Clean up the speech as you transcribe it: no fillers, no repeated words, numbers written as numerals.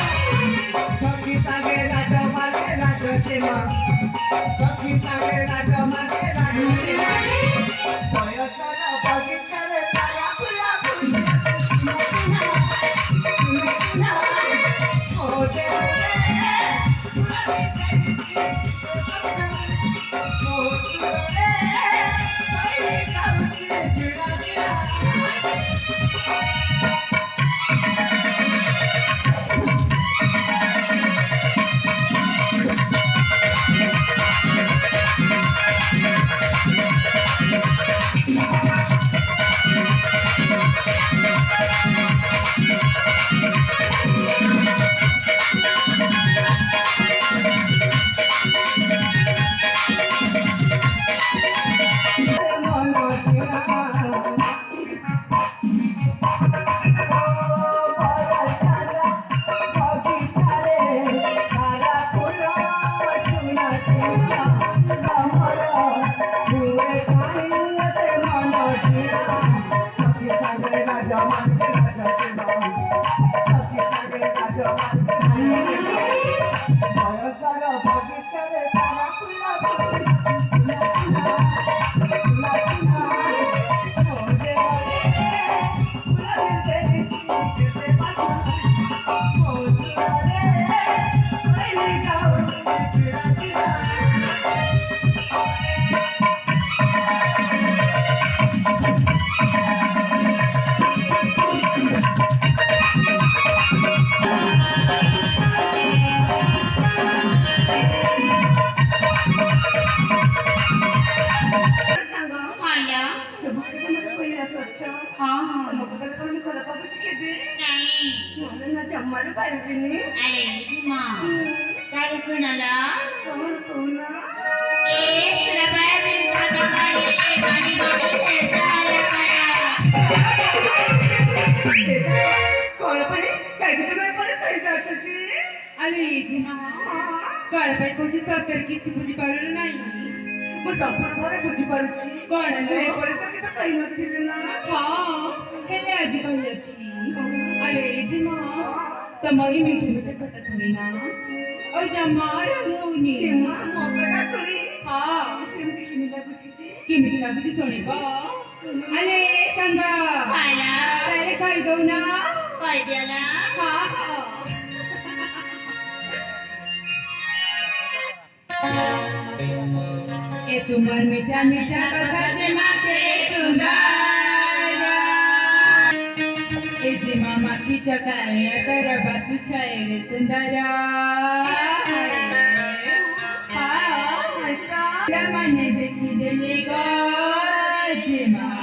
सखी सागे राजा मागे राजते मा सखी सागे राजा मागे राजते मा बयसर बगीचारे तारा फुला फुला ओ दे जम्माला पाहिजे अरे मा काय कुणाला कोण कोण ए तुला बाहेर खाता पाणी पाणी पाणी जायला कोण पाहिजे काय तुम्ही परत पैसा आचाची अरे जी काळपाई कोची सतर्कीची बुझी पारलं नाही मग संपूर्ण बरं बुझी पारुची कोण परत तिथं काही नसतील ना हाँ हेले आजी कहियाची अरे जी तमारी मीठे मीठे कथा सुनी ना और जमार होनी किंवा मोकळा सुनी हाँ केमती किमीला बुझीची किमी लागूची सोनी बा अरे सांगा खायला त्याले खाई दो ना काय द्याला हाँ हाँ ए तुम्हार मीठा मीठा कथा जे माते तुम्हारा ए जे मामा की चकाए तर बातू छाए रे सुंदरा हाँ माने देखी दिले गो जे माँ